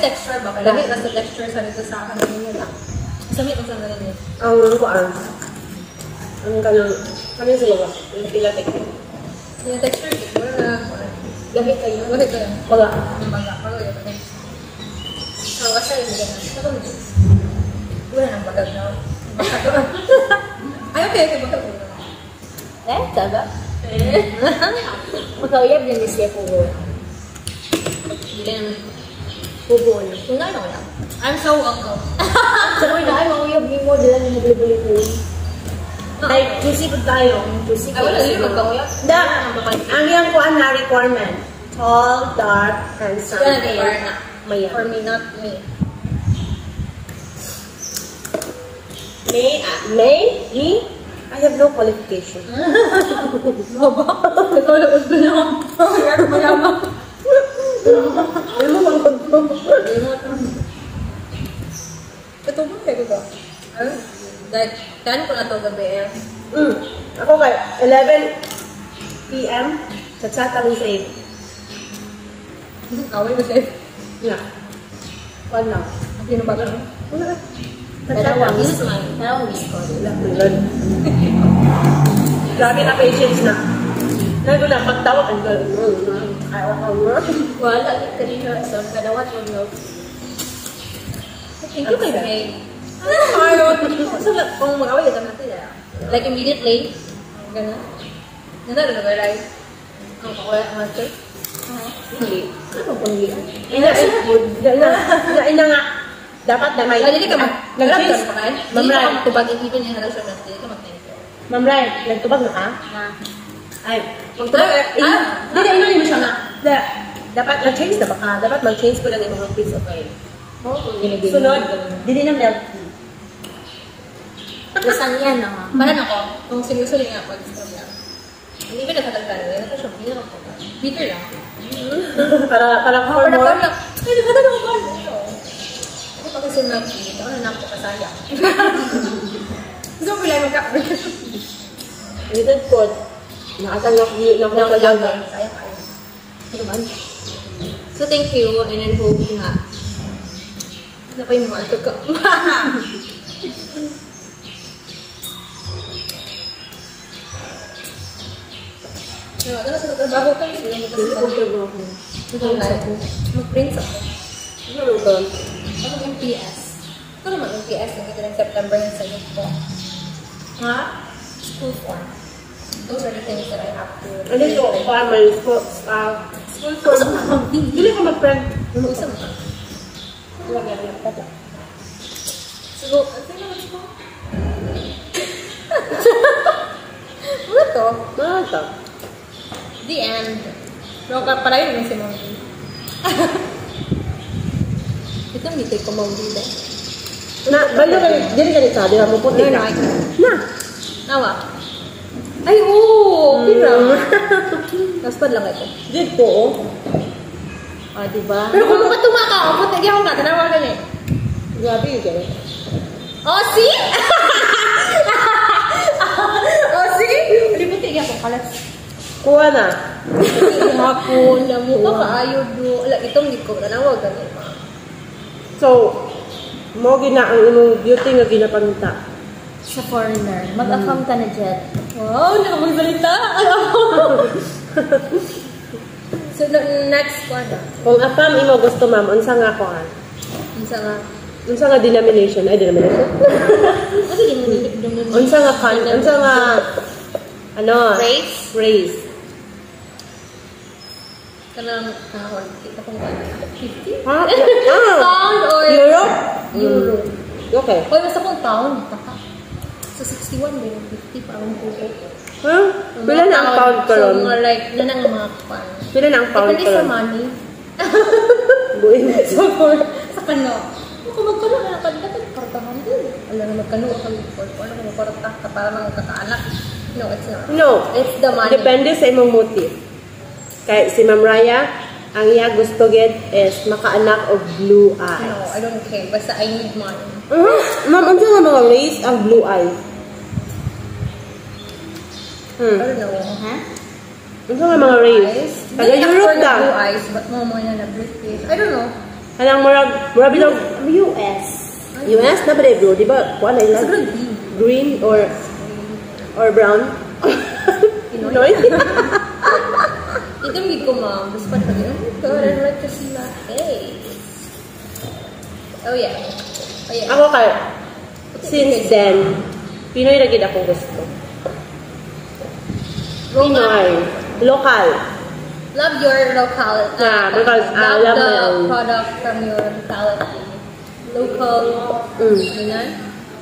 texture ba? Lagi ka sa texture sa nito sa akin. Samit ang sanggalan niya. Ang kuan. Ang kanang sa lugar. Yung pila texture. Yung texture, siguro na gamit kayo. Gamit kayo. Baga. Baga yun. So, kasi yung ganun. Ito mo din. Wala nang bagag na. Ay, okay. Bagag mo na. Sabi? Magkauyab yan ni siya pugo. Hindi naman. Pugo na. Kung na lang. I'm so welcome. Sabi na ay, makuyab ni mo. Dila na nabili-bili ko. Like, juicy po tayo. Juicy Ay, wala din magkakuyab. Ang yung kuan na requirement. Tall, dark, handsome. Mayan. For me, not me. Me? I have no qualification. Baba? Ito lang gusto niya. Mayaman. Ay mo bang gusto? Ito ba kayo ba? Like, kano ko na ito gabi eh? Ako kay 11 PM sa chat ang save. Away ba sa'yo? Yeah. One lang. Ang pinabagal mo? Wala. Dalawang miss ko. Grabe na patience na. Nago na pagtawag ang galing. Wala, kanina sa kadawat mo no. Thank you, baby. Ayaw. So, kung mag-away ka natin, like immediately, gano'n. Gano'n na ba, right? Ang kakuha ang master? Hindi. Ano kung hindi? Ina nga. Dapat na may... Hindi ka nag-change. Ma'am Rai. Hindi ka tubagin even yung relasyon natin. Hindi ka mag-thank you. Ma'am Rai, nagtubag na ka? Ay. Hindi mo siya nga. Dapat mag-change na ba ka? Dapat mag-change ko lang yung mga piece of oil. Sunod, hindi na milk tea. Lasang yan na nga. Parang ako, kung seryoso nga pag-stop lang. Hindi ba nakatagdala? Ito siya, hindi naman po. Bitter lang. Para for more? Ay, nakatagdala ko ba? Ito kasi milk tea. Ito na lang po kasaya. Gusto ko pala magkakaroon. Little pot. Nakatanggap ng pagkagawa. Sayang kayo. Ano ba? So, thank you. And then, hope nga. Ano pa yung mga ko? Ano sa trabaho ka? Hindi ko trabaho. Mag-print ako. Ano ba? Ako yung PS. Ito naman yung PS. Nagkita ng September ng sagot ko. Ha? School form. Those are the things that I have to... Ano ito? Farmer, school form. Hindi ka mag-print. Isa mo. So, ano naman ito? Ano to? Ano ito? The end. No, para yun yung si Maudy. Ito ang dito ko Maudy ba? Balo ka, dyan ka nito, di ba mo puti ka? Na! Nawa? Ay, oo! Pirang. Naspad lang ito. Dito, oh. Ah, diba? Pero kung makatuma ka, puti ako nga, tanawa ka eh. Grabe yung gano'n. Oh, see? Oh, see? Hindi puti ako, kalas. Kuha na. Hapon, namuka kaayo do. Ala, itong di ko, tanawa ka eh. So, mo gina ang imong beauty nga ginapangunta. Sa foreigner. Mag-account ka na, Jet. Wow, nakapagsalita. So, next one. Kung apam imo gusto, ma'am, unsa nga ko an? Unsa nga denomination? Ay, denomination? Ano denomination? Unsa nga kan? Unsa nga ano? Race? Race. Kanang, kita kong 50? Ha? Pound or? Euro? Euro. Okay. Hoy, basta kong pound. Taka. So, 61 ba yung 50? Parang puto. Ha? Pila na ang pound karon? So, mga like, na ang mga pan. Pila na ang pound Depende sa karon? money. Buin. Sa kano. Kung magkano na naman, dapat partahan din. Alam na magkano ka magparta ka para mga kakaanak. No, it's not. No. It's the money. Depende sa imong motive. Kay si Ma'am Raya, ang iya gusto gid is makaanak og blue eyes. No, I don't care. Basta I need money. Ma'am, unsa nga mga race ang blue eyes? I don't know. Huh? Unsa nga mga race? Taga Europe Blue ka. eyes, but mo na British. I don't know. Kanang murag bitong US. US na ba day bro? Di ba? Kuha na yun? Siguro green. Green or brown? Pinoy? Ito hindi ko ma'am. Gusto pa rin. Oh my God, I'd like to see my face. Oh yeah. Oh yeah. Ako kay, since then, Pinoy na gid akong gusto. Pinoy. Local. Love your locality. Yeah, because I love my the own. product from your locality. Local. Ganyan.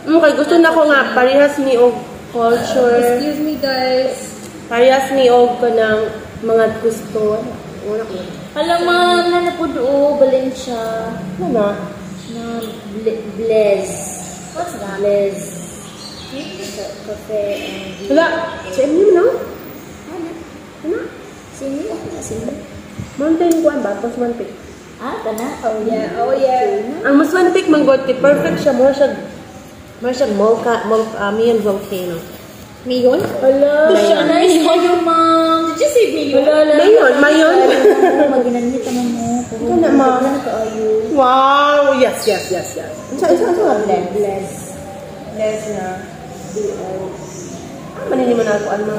Okay, gusto na ko nga, parehas ni og culture. Excuse me guys. Parehas ni og ko ng mga gusto. Wala ko. Alam mo, na po doon, Valencia. Ano na? Na Blaze. What's that? Blaze. Cafe and... Wala. Sa inyo na? Ano? Sini? Sini? Mountain Guan ba? Musman Peak. Ah, kana? Oh yeah. Oh yeah. Ang Musman Peak, manggoti, perfect siya. Mura siya Mayon volcano. Mayon? Hello. Mayon. Nice for you, mom. Did you say Mayon? Mayon. Maginan niyo naman mo. Ito na, ma'am. Ano ka ayo? Wow! Yes. Isa nga blend. Yes na. Manini mo na ako, ano?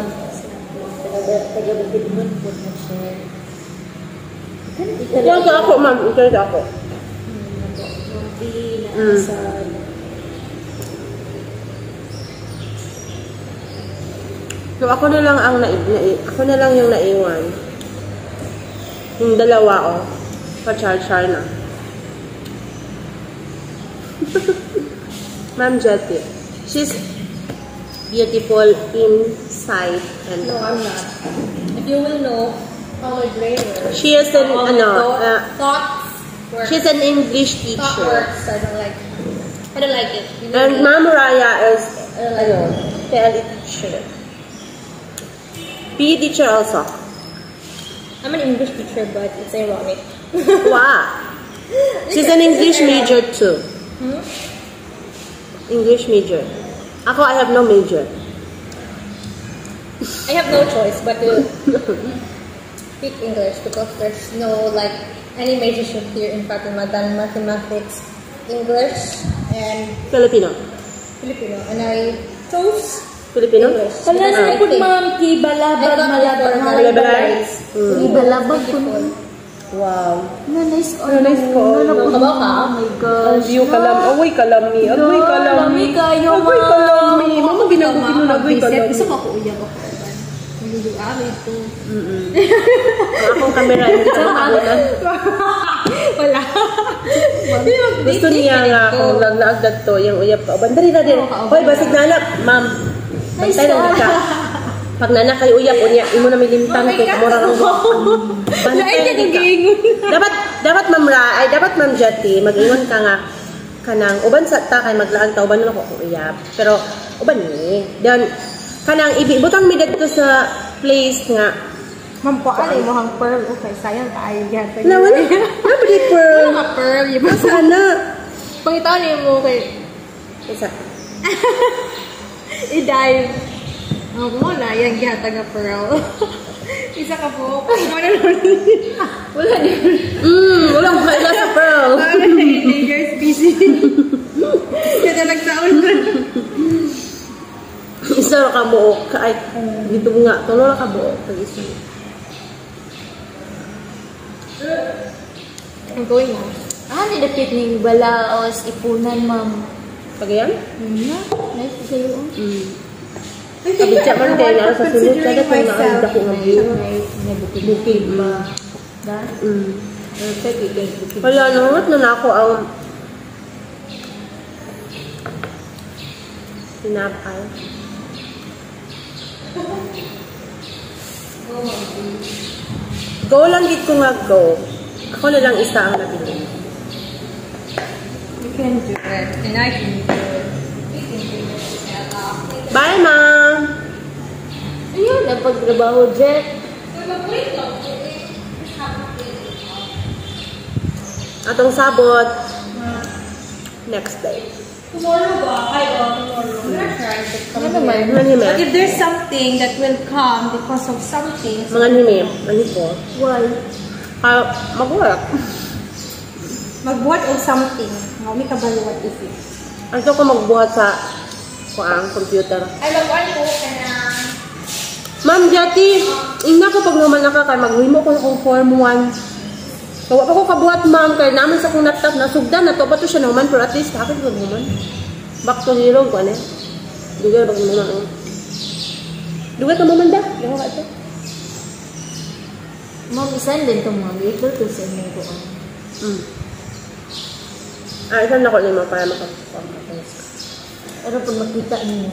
Taga-bukid mo po na siya. Ito ka ako, ma'am. Ito ka ako. Sa... So, ako na lang yung naiwan. Yung dalawa, oh. Pa-char-char na. Ma'am Jetty. She's beautiful inside and No, I'm not. If you will know, how my brain works. she is an, thoughts work. she's an English Thought teacher. works. I don't like it. I don't like it. You know And me? Ma'am Raya is, I don't like it. PLE teacher. PE teacher also. I'm an English teacher, but it's ironic. Wow. She's an English major too. English major. Ako, I have no major. I have no choice but to speak English because there's no like any majorship here in Fatima than mathematics, English, and Filipino. Filipino. And I chose Filipino? English. Wala because na I po, think ma'am. Kibalabag, I thought malabag, before, malabag. Kibalabag po. beautiful. Wow. Nice ko. Nice ko. Kabaw ka? Oh my gosh. View kalam. Agoy kalami. Agoy kalami. kayo, Agoy kalami. Mama ginagugino na agoy kalami. Gusto ko uyag ako. Nagugaabi ito. Akong camera. Hindi ko makagunan. Wala. Gusto niya nga kung naglaagdag to, yung uyab ka. Bandari na din. Hoy, basig na ma'am. Bantay lang ka. Pag nana kayo uyab, unya, imo na may limtan kay kamura ng bantay lang ka. Dapat ma'am Ra, ay dapat ma'am Jetty, mag-ingon ka nga kanang uban sa ta kay maglaag ta uban na ako uyab. Pero uban ni. Then kanang ibutang mi dito sa place nga Ma'am po, ano mo hang pearl? Okay, sayang tayo yan. Wala. Nobody pearl. Wala ka pearl. Yung ba? Sana. Pangitaw niyo mo kay... Isa. I-dive. Ako mo na, yung gihata nga pearl. Isa ka po. Wala din. Walang kaila sa pearl. Endangered species. Kaya nagtaon na. Isa ka buok. Ay, dito nga. Tulo ka buok. Pag-isa. I'm going na. Nilapit ni Balaos, Ipunan, ma'am. Pagayan? Nice kayo. Kabitsa man kayo na sa sunod. Kada kayo na ako nga view. Bukid ba? Wala, nangat na ako ang sinapay. Go lang git ko nga go. Ako na lang isa ang nabili. You can do it. And I can do it. Bye, ma'am! Ayun, napagtrabaho, Jet. Atong sabot. Next day. Tomorrow ba? Tomorrow. I'm gonna try to come Ano man? here. Manhime. But if there's something that will come because of something, Mga nime. Ano po? Why? Mag-work. magbuhat og something. Nga may kabalo what if it. Ano ko magbuhat sa computer? Ay, magbuhat ko ka na. Ma'am Jati, ina ko pag naman nakakay, maghimo ko akong Form 1. Kawa pa ko kabuhat, ma'am, kaya naman sa kong laptop na sugdan na to, pa to siya naman, pero at least kapit ko naman. Back to zero, ko ano? Dugal, bag naman. Dugal ka naman da? Dugal ka ito? Ma'am, isan din ito ma'am. Able to send mo ko. Isan na ko lima para makapag-pag. Pero pag makita niyo,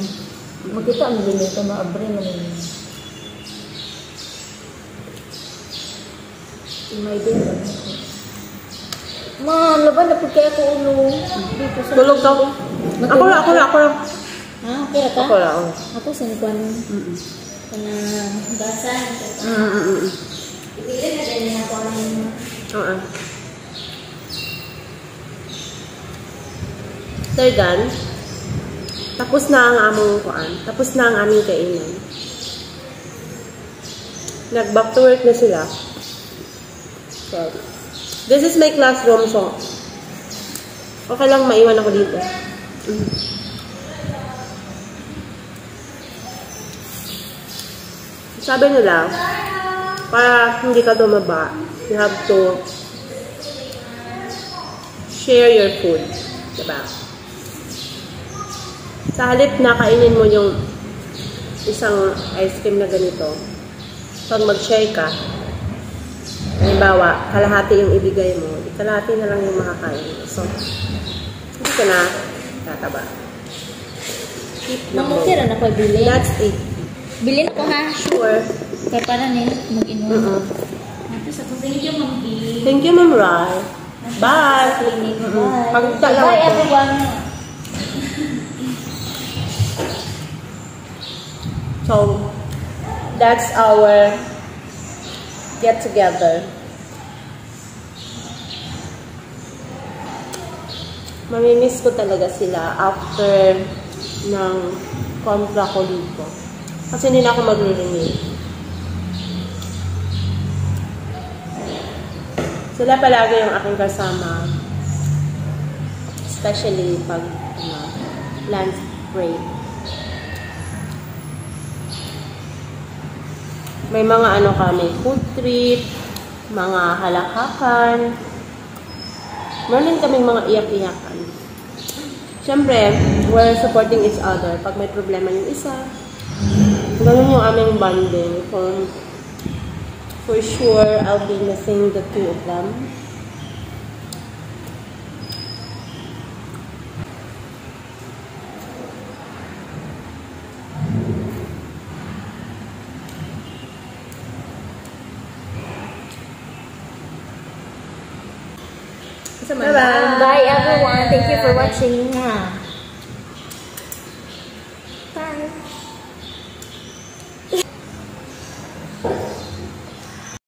makita mo din ito, maabre mo niyo. May din ba? Ma'am, laban na po kaya ko ulo. Tulog daw. Ako lang. Ah, okay ka? Ako lang. Ako sa nikuan. Kana basan. Ipilin na din ako ng... Oo. So, done. Tapos na ang among kuan. Tapos na ang aming kainan. Nag-back to work na sila. So, this is my classroom, so okay lang maiwan ako dito. Sabi nila, para hindi ka tumaba, you have to share your food. Diba? Sa halip na kainin mo yung isang ice cream na ganito, pag mag-share ka, halimbawa, kalahati yung ibigay mo, kalahati na lang yung makakain mo. So, hindi ka na tataba. Mamutira na ko bilin. That's it. Bilin ako ha. Sure. Kaya para na mag-inom. Tapos ako, thank you, Ma'am B. Thank you, Ma'am Rai. Bye. Bye. Bye, everyone. So, that's our get together. Mamimiss ko talaga sila after ng kontra ko dito. Kasi hindi na ako magre-renew. Sila palagi yung aking kasama. Especially pag lunch break. May mga ano kami, food trip, mga halakakan. Meron kaming mga iyak-iyakan. Siyempre, we're supporting each other. Pag may problema yung isa, ganun yung aming bonding. For sure, I'll be missing the two of them. Bye everyone. Thank you for watching.